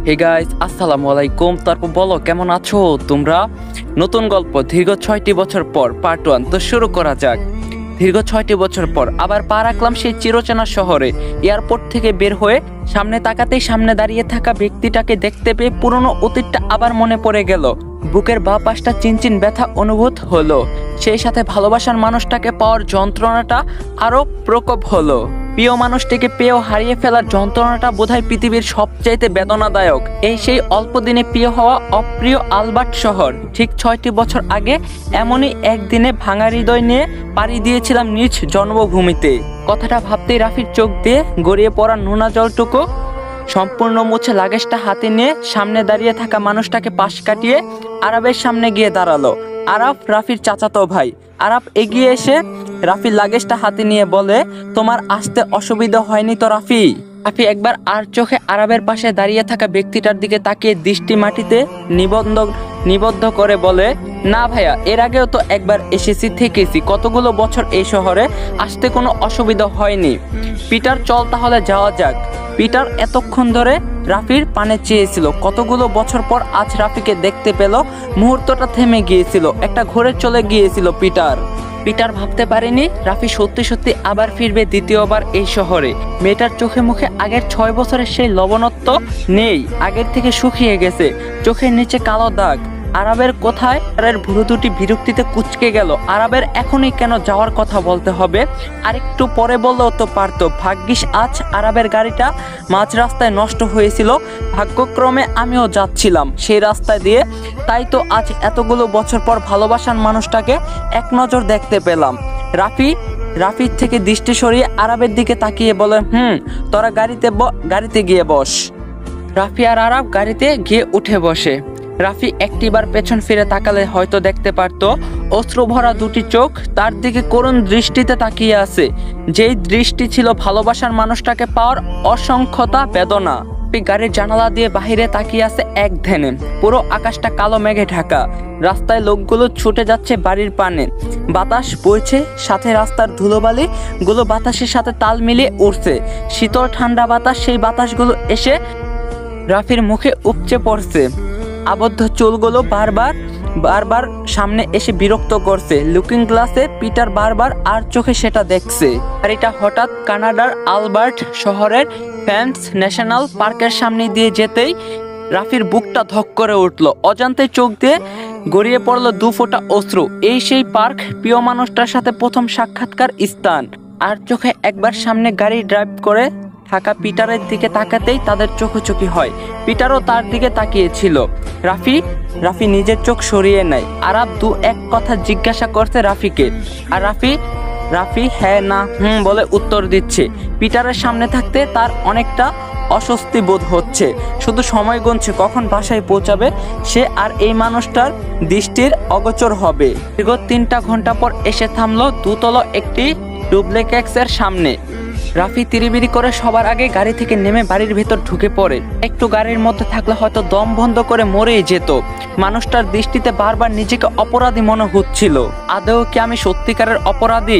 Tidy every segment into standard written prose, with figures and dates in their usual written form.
Hey guys, আসসালামু আলাইকুম। তারপর বলো, কেমন আছো তোমরা? নতুন গল্প দীর্ঘ 6টি বছর পর পার্ট 1 তো শুরু করা যাক। দীর্ঘ 6টি বছর পর আবার পা রাখলাম সেই চিরচেনা শহরে। এয়ারপোর্ট থেকে বের হয়ে সামনে তাকাতেই সামনে দাঁড়িয়ে থাকা ব্যক্তিটাকে দেখতে পেয়ে পুরনো অতীতটা আবার মনে পড়ে গেল। বুকের বাঁ পাশটা চিনচিন ব্যথা অনুভূত হলো। সেই সাথে ভালোবাসার মানুষটাকে পাওয়ার যন্ত্রণাটা আরো প্রকোপ হলো। প্রিয় মানুষটিকে পেয়েও হারিয়ে ফেলার যন্ত্রণাটা বোধহয় পৃথিবীর সবচাইতে বেদনাদায়ক। এই সেই অল্প দিনে প্রিয় হওয়া অপ্রিয় আলবার্ট শহর। ঠিক 6টি বছর আগে এমনই একদিনে ভাঙা হৃদয় নিয়ে পাড়ি দিয়েছিলাম নিজ জন্মভূমিতে। কথাটা ভাবতেই রাফির চোখ দিয়ে গড়িয়ে পড়া নোনা জলটুকু সম্পূর্ণ মুছে লাগেজটা হাতে নিয়ে সামনে দাঁড়িয়ে থাকা মানুষটাকে পাশ কাটিয়ে আরাবের সামনে গিয়ে দাঁড়ালো। আরাফ রাফির চাচাতো ভাই। আরাফ এগিয়ে এসে রাফির লাগেজটা হাতে নিয়ে বলে, তোমার আসতে অসুবিধা হয়নি তো রাফি? রাফি একবার আর চোখে আরাবের পাশে দাঁড়িয়ে থাকা ব্যক্তিটার দিকে তাকিয়ে দৃষ্টি মাটিতে নিবদ্ধ করে বলে, না ভাইয়া, এর আগেও তো একবার এসেছি, থেকেছি কতগুলো বছর এই শহরে, আসতে কোনো অসুবিধা হয়নি। পিটার, চল তাহলে যাওয়া যাক। পিটার এতক্ষণ ধরে রাফির পানে চেয়েছিল। কতগুলো বছর পর আজ রাফিকে দেখতে পেল। মুহূর্তটা থেমে গিয়েছিল, একটা ঘোরে চলে গিয়েছিল পিটার ভাবতে পারেনি রাফি সত্যি সত্যি আবার ফিরবে দ্বিতীয়বার এই শহরে। মেয়েটার চোখে মুখে আগের 6 বছরের সেই লবণত্ব নেই, আগের থেকে শুকিয়ে গেছে। চোখের নিচে কালো দাগ। আরাবের কোথায়? ভুরু দুটি বিরক্তিতে কুঁচকে গেল। আরাবের এখনই কেন যাওয়ার কথা বলতে হবে? আরেকটু পরে বললেও তো পারতো। ভাগ্যিস আজ আরাবের গাড়িটা মাঝ রাস্তায় নষ্ট হয়েছিল। ভাগ্যক্রমে আমিও যাচ্ছিলাম সেই রাস্তায় দিয়ে, তাই তো আজ এতগুলো বছর পর ভালোবাসার মানুষটাকে এক নজর দেখতে পেলাম। রাফির থেকে দৃষ্টি সরিয়ে আরাবের দিকে তাকিয়ে বলে, তোরা গাড়িতে গিয়ে বস। রাফি আর আরাব গাড়িতে গিয়ে উঠে বসে। রাফি একটিবার পেছন ফিরে তাকালে হয়তো দেখতে পারত অশ্রু ভরা দুটি চোখ তার দিকে করুণ দৃষ্টিতে তাকিয়ে আছে। যেই দৃষ্টি ছিল ভালোবাসার মানুষটাকে পাওয়ার অসংখ্যতা বেদনা। গাড়ির জানালা দিয়ে বাহিরে তাকিয়ে আছে এক ধ্যানে। পুরো আকাশটা কালো মেঘে ঢাকা। রাস্তায় লোকগুলো ছুটে যাচ্ছে বাড়ির পানে। বাতাস বইছে, সাথে রাস্তার ধুলোবালি গুলো বাতাসের সাথে তাল মিলিয়ে উঠছে। শীতল ঠান্ডা বাতাস, সেই বাতাসগুলো এসে রাফির মুখে উপচে পড়ছে। আবদ্ধ চুলগুলো বারবার সামনে এসে বিরক্ত করছে। লুকিং গ্লাসে পিটার বারবার আর চোখে সেটা দেখছে। আর এটা হঠাৎ কানাডার আলবার্ট শহরের ফ্যান্স ন্যাশনাল পার্কের সামনে দিয়ে যেতেই রাফির বুকটা ধক করে উঠল। অজান্তে চোখ দিয়ে গড়িয়ে পড়লো 2 ফোঁটা অশ্রু। এই সেই পার্ক, প্রিয় মানুষটার সাথে প্রথম সাক্ষাৎকার স্থান। আর চোখে একবার সামনে গাড়ি ড্রাইভ করে থাকা পিটারের দিকে তাকাতেই তাদের চোখাচোখি হয়। পিটারও তার দিকে তাকিয়েছিল। রাফি নিজের চোখ সরিয়ে নেয়। আরাব 2-1 কথা জিজ্ঞাসা করছে রাফিকে, আর রাফি হ্যাঁ না বলে উত্তর দিচ্ছে। পিটারের সামনে থাকতে তার অনেকটা অস্বস্তি বোধ হচ্ছে। শুধু সময় গুনছে কখন বাসায় পৌঁছাবে সে, আর এই মানুষটার দৃষ্টির অগোচর হবে। দীর্ঘ 3টা ঘন্টা পর এসে থামলো দুতলা একটি ডুপ্লেক্সের সামনে। রাফি তিরিবিরি করে সবার আগে গাড়ি থেকে নেমে বাড়ির ভেতর ঢুকে পড়ে। একটু গাড়ির মধ্যে থাকলে হয়তো দম বন্ধ করে মরেই যেত। মানুষটার দৃষ্টিতে বারবার নিজেকে অপরাধী মনে হচ্ছিল। আদৌ কি আমি সত্যিকারের অপরাধী?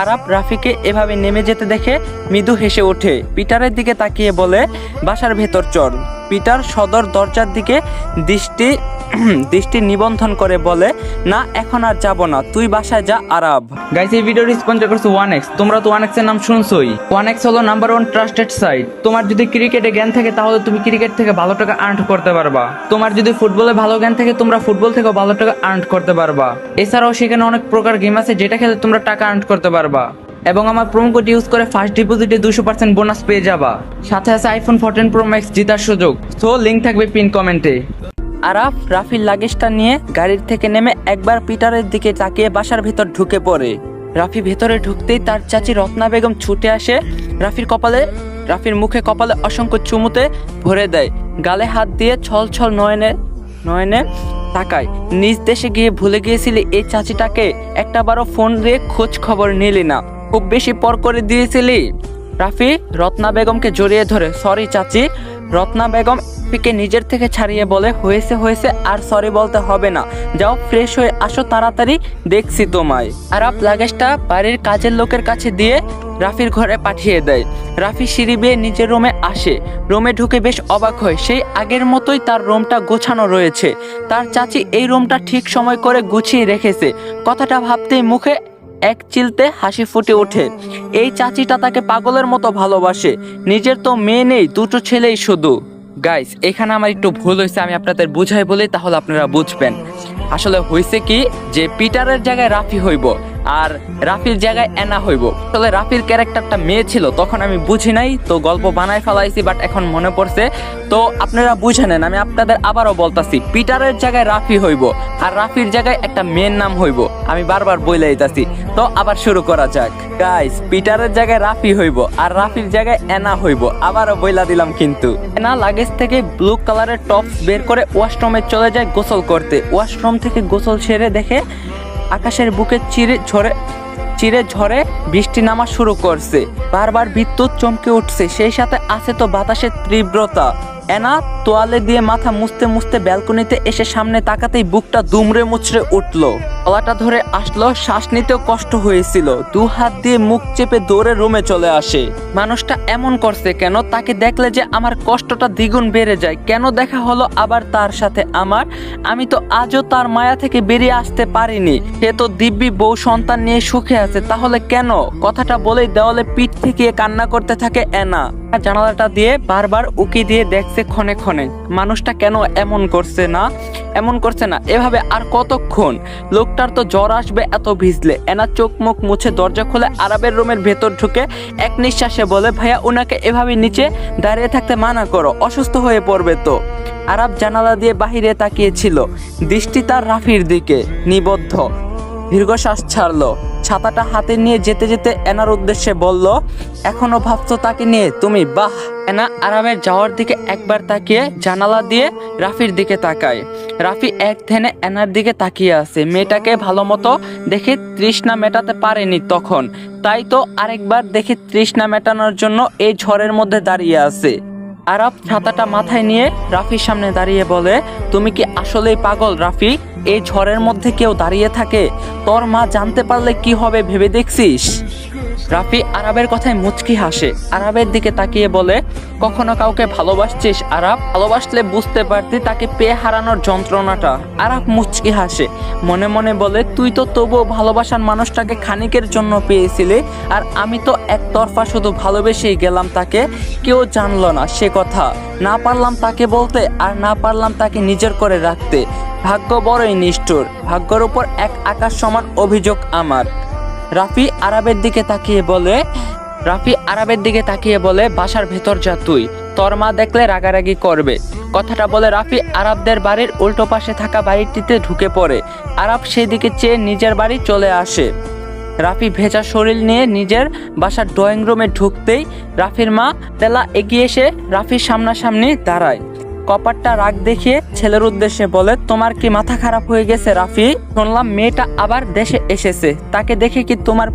আরাব রাফিকে এভাবে নেমে যেতে দেখে মৃদু হেসে ওঠে। পিটারের দিকে তাকিয়ে বলে, বাসার ভেতর চল। পিটার সদর দরজার দিকে দৃষ্টি নিবন্ধন করে বলে, না এখন আর যাব না, তুই বাসায় যা আরাব। গাইস, এই ভিডিওটি স্পন্সর করছে 1x। তোমরা তো 1x এর নাম শুনছোই। 1x হলো নাম্বার 1 ট্রাস্টেড সাইট। তোমার যদি ক্রিকেটে জ্ঞান থাকে তাহলে তুমি ক্রিকেট থেকে ভালো টাকা আর্ন করতে পারবা। তোমার যদি ফুটবলে ভালো জ্ঞান থাকে তোমরা ফুটবল থেকে ভালো টাকা আর্ন করতে পারবা। এছাড়াও সেখানে অনেক প্রকার গেম আছে যেটা খেলে তোমরা টাকা আর্ন করতে পারবা। এবং আমার প্রোমো কোড ইউজ করে ফার্স্ট ডিপোজিটে 200% বোনাস পেয়ে যাবা। সাথে আছে আইফোন 14 প্রো ম্যাক্স জেতার সুযোগ। সো লিংক থাকবে পিন কমেন্টে। আরাফ রাফির লাগেজটা নিয়ে গাড়ির থেকে নেমে একবার পিটারের দিকে তাকিয়ে বাসার ভেতর ঢুকে পড়ে। রাফি ভেতরে ঢুকতেই তার চাচি রত্না বেগম ছুটে আসে। রাফির মুখে কপালে অসংখ্য চুমুতে ভরে দেয়। গালে হাত দিয়ে ছল নয়নে তাকায়। নিজ দেশে গিয়ে ভুলে গিয়েছিলি এই চাচিটাকে? একটাবারও ফোন দিয়ে খোঁজ খবর নিলি না? খুব বেশি পর করে দিয়েছিলি? রাফি রত্না বেগমকে জড়িয়ে ধরে সরি চাচি। রত্না বেগম রাফিকে নিজের থেকে ছাড়িয়ে বলে হয়েছে হয়েছে, আর সরি বলতে হবে না, যাও ফ্রেশ হয়ে আসো তাড়াতাড়ি, দেখছি তোমায়। আরাপ লাগেজটা বাড়ির কাজের লোকের কাছে দিয়ে রাফির ঘরে পাঠিয়ে দেয়। রাফি সিঁড়ি বেয়ে নিজের রুমে আসে। রুমে ঢুকে বেশ অবাক হয়, সেই আগের মতোই তার রুমটা গোছানো রয়েছে। তার চাচি এই রুমটা ঠিক সময় করে গুছিয়ে রেখেছে। কথাটা ভাবতেই মুখে এক চিলতে হাসি ফুটে ওঠে। এই চাচিটা তাকে পাগলের মতো ভালোবাসে। নিজের তো মেয়ে নেই, দুটো ছেলেই শুধু। গাইস, এখানে আমার একটু ভুল হয়েছে, আমি আপনাদের বুঝাই বলি তাহলে আপনারা বুঝবেন। আসলে হয়েছে কি যে পিটারের জায়গায় রাফি হইব আর রাফির জায়গায় এনা হইব। আসলে রাফির ক্যারেক্টারটা মেয়ে ছিল, তখন আমি বুঝি নাই, তো গল্প বানায় ফেলাইছি, বাট এখন মনে পড়ছে। তো আপনারা বুঝে নেন, আমি আপনাদের আবারও বলতাছি, পিটারের জায়গায় রাফি হইব আর রাফির জায়গায় একটা মেয়ের নাম হইব। আমি বারবার বইলে দিতেছি, তো আবার শুরু করা যাক। গাইস, পিটারের জায়গায় রাফি হইব আর রাফির জায়গায় এনা হইব, আবারও বইলা দিলাম। কিন্তু এনা লাগেজ থেকে ব্লু কালারের টপস বের করে ওয়াশরুমে চলে যায় গোসল করতে। ওয়াশরুম থেকে গোসল সেরে দেখে আকাশের বুকে চিরে ঝড়ে বৃষ্টি নামা শুরু করছে। বারবার বিদ্যুৎ চমকে উঠছে, সেই সাথে আছে তো বাতাসের তীব্রতা। এনা তোয়ালে দিয়ে মাথা মুছতে মুছতে ব্যালকনিতে এসে সামনে তাকাতেই বুকটা দুমড়ে মুচড়ে উঠলো। গলাটা ধরে আসলো, শ্বাস নিতেও কষ্ট হয়েছিল। দু হাত দিয়ে মুখ চেপে দৌড়ে রুমে চলে আসে। মানুষটা এমন করছে কেন? তাকে দেখলে যে আমার কষ্টটা দ্বিগুণ বেড়ে যায়। কেন দেখা হলো আবার তার সাথে আমার? আমি তো আজও তার মায়া থেকে বেরিয়ে আসতে পারিনি। সে তো দিব্যি বউ সন্তান নিয়ে সুখে আছে, তাহলে কেন? কথাটা বলেই দেওয়ালে পিঠ থেকে কান্না করতে থাকে এনা। জানালাটা দিয়ে বারবার উকি দিয়ে দেখছে ক্ষণে ক্ষণে, মানুষটা কেন এমন করছে না এভাবে আর কতক্ষণ? লোকটার তো জ্বর আসবে এত ভিজলে। এনা চোখ মুখ মুছে দরজা খুলে আরাবের রুমের ভেতর ঢুকে এক নিঃশ্বাসে বলে, ভাইয়া ওনাকে এভাবে নিচে দাঁড়িয়ে থাকতে মানা করো, অসুস্থ হয়ে পড়বে তো। আরাব জানালা দিয়ে বাহিরে তাকিয়েছিল, দৃষ্টি তার রাফির দিকে নিবদ্ধ। দীর্ঘশ্বাস ছাড়লো। ছাতাটা হাতে নিয়ে যেতে যেতে এনার উদ্দেশ্যে বলল, এখনো ভাবছো তাকে নিয়ে তুমি? বাহ। এনা আরামের যাওয়ার দিকে একবার তাকিয়ে জানালা দিয়ে রাফির দিকে তাকায়। রাফি এক ধ্যানে এনার দিকে তাকিয়ে আছে। মেয়েটাকে ভালো মতো দেখে তৃষ্ণা মেটাতে পারেনি তখন, তাই তো আরেকবার দেখে তৃষ্ণা মেটানোর জন্য এই ঝড়ের মধ্যে দাঁড়িয়ে আছে। আরাব ছাতাটা মাথায় নিয়ে রাফির সামনে দাঁড়িয়ে বলে, তুমি কি আসলেই পাগল রাফি? এই ঝড়ের মধ্যে কেউ দাঁড়িয়ে থাকে? তোর মা জানতে পারলে কি হবে ভেবে দেখছিস? রাফি আরাবের কথায় মুচকি হাসে। আরাবের দিকে তাকিয়ে বলে, কখনো কাউকে ভালোবাসছিস আরাব? ভালোবাসলে বুঝতে পারতি তাকে পেয়ে হারানোর যন্ত্রণাটা। আরাব মুচকি হাসে, মনে মনে বলে, তুই তো তবুও ভালোবাসার মানুষটাকে খানিকের জন্য পেয়েছিলি, আর আমি তো একতরফা শুধু ভালোবেসেই গেলাম তাকে। কেউ জানলো না সে কথা। না পারলাম তাকে বলতে, আর না পারলাম তাকে নিজের করে রাখতে। ভাগ্য বড়ই নিষ্ঠুর, ভাগ্যের উপর এক আকাশ সমান অভিযোগ আমার। রাফি আরাবের দিকে তাকিয়ে বলে, বাসার ভেতর যা তুই, তোর মা দেখলে রাগারাগি করবে। কথাটা বলে রাফি আরাবদের বাড়ির উল্টো পাশে থাকা বাড়িটিতে ঢুকে পড়ে। আরাব সেদিকে চেয়ে নিজের বাড়ি চলে আসে। রাফি ভেজা শরীর নিয়ে নিজের বাসার ড্রয়িং রুমে ঢুকতেই রাফির মা তেলা এগিয়ে এসে রাফির সামনাসামনি দাঁড়ায়। কপারটা রাগ দেখিয়ে ছেলের উদ্দেশ্যে বলে, তোমার কি মাথা খারাপ হয়ে গেছে রাফি? শুনলাম মেয়েটা আবার দেশে এসেছে, তাকে দেখে কি তোমার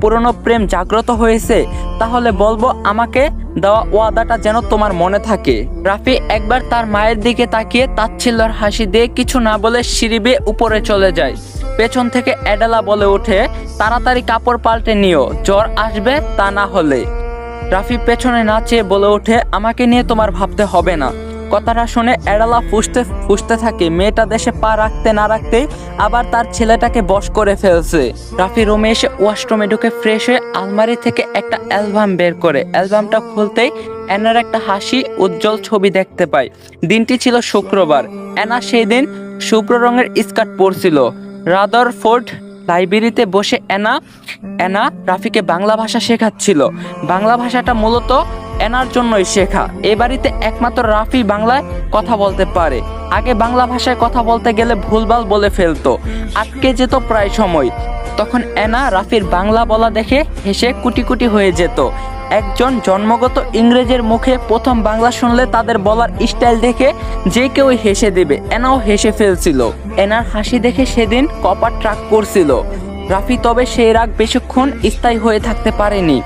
পুরনো প্রেম জাগ্রত হয়েছে? তাহলে বলবো আমাকে দেওয়া ওয়াদাটা যেন তোমার মনে থাকে। রাফি একবার তার মায়ের দিকে তাকিয়ে তাচ্ছিল্যের হাসি দিয়ে কিছু না বলে সিঁড়ি বেয়ে উপরে চলে যায়। পেছন থেকে অ্যাডেলা বলে ওঠে, তাড়াতাড়ি কাপড় পাল্টে নিও, জ্বর আসবে তা না হলে। রাফি পেছনে না চেয়ে বলে ওঠে, আমাকে নিয়ে তোমার ভাবতে হবে না। কথাটা শুনে অ্যাডেলা ফুসতে থাকে। মেয়েটা দেশে পা রাখতে না রাখতেই আবার তার ছেলেটাকে বশ করে ফেলছে। রাফি রুমে এসে ওয়াশরুমে ঢুকে ফ্রেশ হয়ে আলমারি থেকে একটা অ্যালবাম বের করে। অ্যালবামটা খুলতেই অ্যানার একটা হাসি উজ্জ্বল ছবি দেখতে পায়। দিনটি ছিল শুক্রবার। অ্যানা সেই দিন শুভ্র রঙের স্কার্ট পরছিল। রাদারফোর্ড লাইব্রেরিতে বসে অ্যানা রাফিকে বাংলা ভাষা শেখাচ্ছিল। বাংলা ভাষাটা মূলত এনার জন্যই শেখা। এ বাড়িতে একমাত্র রাফি বাংলায় কথা বলতে পারে। আগে বাংলা ভাষায় কথা বলতে গেলে ভুলভাল বলে ফেলতো, আটকে যেত প্রায় সময়। তখন এনা রাফির বাংলা বলা দেখে হেসে কুটি কুটি হয়ে যেত। একজন জন্মগত ইংরেজের মুখে প্রথম বাংলা শুনলে তাদের বলার স্টাইল দেখে যে কেউ হেসে দেবে, এনাও হেসে ফেলছিল। এনার হাসি দেখে সেদিন কপার ট্রাক করছিল রাফি, তবে সেই রাগ বেশিক্ষণ স্থায়ী হয়ে থাকতে পারেনি।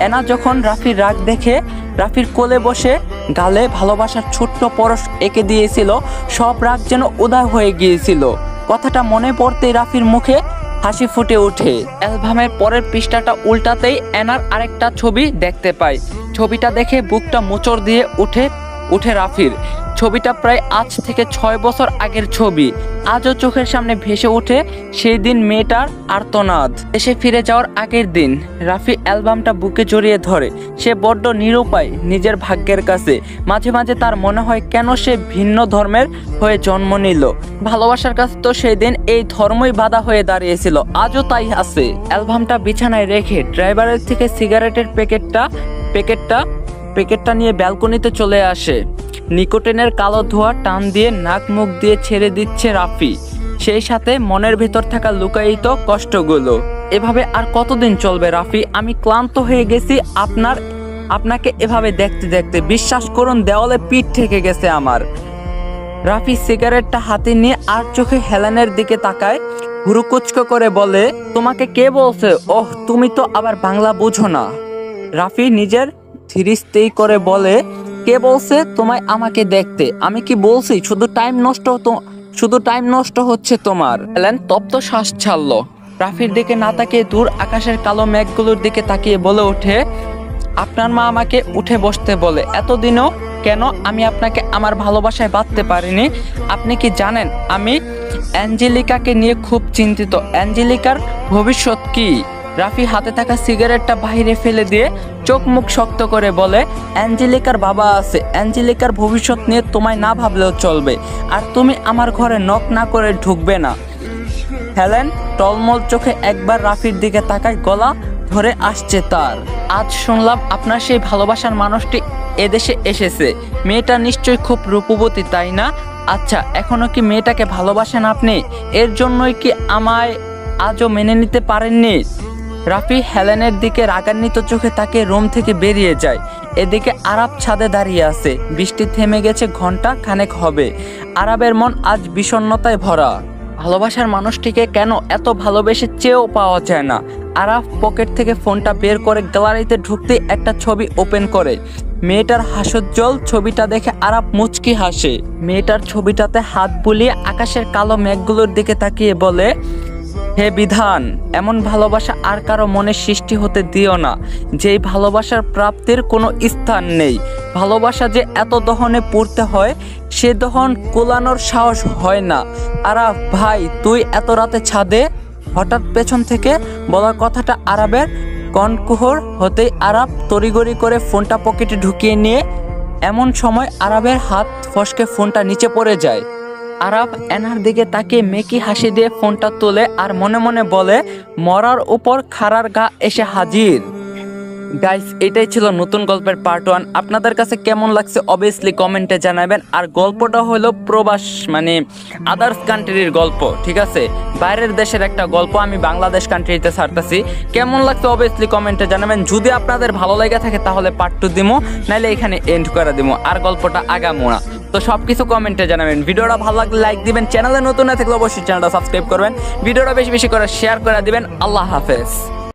এনা যখন রাফির রাগ দেখে রাফির কোলে বসে গালে ভালোবাসার ছোট্ট পরশ এঁকে দিয়েছিল, সব রাগ যেন উধাও হয়ে গিয়েছিল। কথাটা মনে পড়তেই রাফির মুখে হাসি ফুটে ওঠে। অ্যালবামের পরের পৃষ্ঠাটা উল্টাতেই এনার আরেকটা ছবি দেখতে পায়। ছবিটা দেখে বুকটা মোচড় দিয়ে উঠে রাফির। ছবিটা প্রায় আজ থেকে 6 বছর আগের ছবি। আজও চোখের সামনে ভেসে ওঠে সেই দিন মেয়েটার আর্তনাদ। দেশে ফিরে যাওয়ার আগের দিন রাফি অ্যালবামটা বুকে জড়িয়ে ধরে। সে বড্ড নিরুপায় নিজের ভাগ্যের কাছে। মাঝে মাঝে তার মনে হয় কেন সে ভিন্ন ধর্মের হয়ে জন্ম নিল। ভালোবাসার কাছে তো সেই দিন এই ধর্মই বাধা হয়ে দাঁড়িয়েছিল, আজও তাই আছে। অ্যালবামটা বিছানায় রেখে ড্রাইভারের থেকে সিগারেটের প্যাকেটটা নিয়ে ব্যালকনিতে চলে আসে। নিকোটিনের কালো ধোঁয়া টান দিয়ে নাক মুখ দিয়ে ছেড়ে দিচ্ছে রাফি, সেই সাথে মনের ভেতর থাকা লুকায়িত কষ্টগুলো। এভাবে আর কতদিন চলবে রাফি? আমি ক্লান্ত হয়ে গেছি আপনাকে এভাবে দেখতে দেখতে। বিশ্বাস করুন, দেওয়ালে পিঠ ঠেকে গেছে আমার। রাফি সিগারেটটা হাতে নিয়ে আর চোখে হেলেনের দিকে তাকায়, হুরুকুচকো করে বলে, তোমাকে কে বলছে? ওহ, তুমি তো আবার বাংলা বুঝো না। রাফি নিজের ধীরস্থির করে বলে, কে বলছে তোমায় আমাকে দেখতে? আমি কি বলছি? শুধু টাইম নষ্ট হচ্ছে তোমার। হেলেন তপ্ত শ্বাস ছাড়লো। রাফির দিকে না তাকিয়ে দূর আকাশের কালো মেঘগুলোর দিকে তাকিয়ে বলে ওঠে, আপনার মা আমাকে উঠে বসতে বলে। এতদিনও কেন আমি আপনাকে আমার ভালোবাসায় বাঁধতে পারিনি? আপনি কি জানেন আমি অ্যাঞ্জেলিকাকে নিয়ে খুব চিন্তিত। অ্যাঞ্জেলিকার ভবিষ্যৎ কি? রাফি হাতে থাকা সিগারেটটা বাইরে ফেলে দিয়ে চোখ মুখ শক্ত করে বলে, অ্যাঞ্জেলিকার বাবা আছে। অ্যাঞ্জেলিকার ভবিষ্যৎ নিয়ে তোমায় না ভাবলেও চলবে। আর তুমি আমার ঘরে নক না করে ঢুকবে না। হেলেন টলমল চোখে একবার রাফির দিকে তাকায়, গলা ধরে আসছে তার। আজ শুনলাম আপনার সেই ভালোবাসার মানুষটি এদেশে এসেছে। মেয়েটা নিশ্চয়ই খুব রূপবতী, তাই না? আচ্ছা, এখনো কি মেয়েটাকে ভালোবাসেন আপনি? এর জন্যই কি আমায় আজও মেনে নিতে পারেননি? রাফি হেলেনের দিকে রাগান্বিত চোখে তাকে রুম থেকে বেরিয়ে যায়। এদিকে আরাব ছাদে দাঁড়িয়ে আছে। বৃষ্টি থেমে গেছে, ঘন্টা খানেক হবে। আরাবের মন আজ বিষণ্ণতায় ভরা। ভালোবাসার মানুষটিকে কেন এত ভালোবেসে চেয়েও পাওয়া যায় না। আরাফ পকেট থেকে ফোনটা বের করে গ্যালারিতে ঢুকতে একটা ছবি ওপেন করে। মেয়েটার হাস্যোজ্জ্বল ছবিটা দেখে আরাফ মুচকি হাসে। মেয়েটার ছবিটাতে হাত বুলিয়ে আকাশের কালো মেঘগুলোর দিকে তাকিয়ে বলে, হে বিধান, এমন ভালোবাসা আর কারো মনে সৃষ্টি হতে দিও না, যেই ভালোবাসার প্রাপ্তির কোনো স্থান নেই। ভালোবাসা যে এত দহনে পড়তে হয়, সে দহন কোলানোর সাহস হয় না। আরাফ ভাই, তুই এত রাতে ছাদে? হঠাৎ পেছন থেকে বলা কথাটা আরাবের কনকুহর হতেই আরাব তড়িগড়ি করে ফোনটা পকেটে ঢুকিয়ে নিয়ে এমন সময় আরাবের হাত ফসকে ফোনটা নিচে পড়ে যায়। আরাব এনার দিকে তাকিয়ে মেকি হাসি দিয়ে ফোনটা তোলে আর মনে মনে বলে, মরার উপর খাড়ার গা এসে হাজির। গাইস, এটাই ছিল নতুন গল্পের পার্ট 1। আপনাদের কাছে কেমন লাগছে অবভিয়াসলি কমেন্টে জানাবেন। আর গল্পটা হলো প্রবাস, মানে আদার্স কান্ট্রির গল্প, ঠিক আছে? বাইরের দেশের একটা গল্প আমি বাংলাদেশ কান্ট্রিতে ছাড়তেছি। কেমন লাগছে অবভিয়াসলি কমেন্টে জানাবেন। যদি আপনাদের ভালো লেগে থাকে তাহলে পার্ট 2 দিমো, নাহলে এখানে এন্ড করে দিমো, আর গল্পটা আগামো না। তো সবকিছু কমেন্টে জানাবেন। ভিডিওটা ভালো লাগলে লাইক দিবেন, চ্যানেলে নতুন না থাকলে অবশ্যই চ্যানেলটা সাবস্ক্রাইব করবেন, ভিডিওটা বেশি বেশি করে শেয়ার করে দিবেন। আল্লাহ হাফেজ।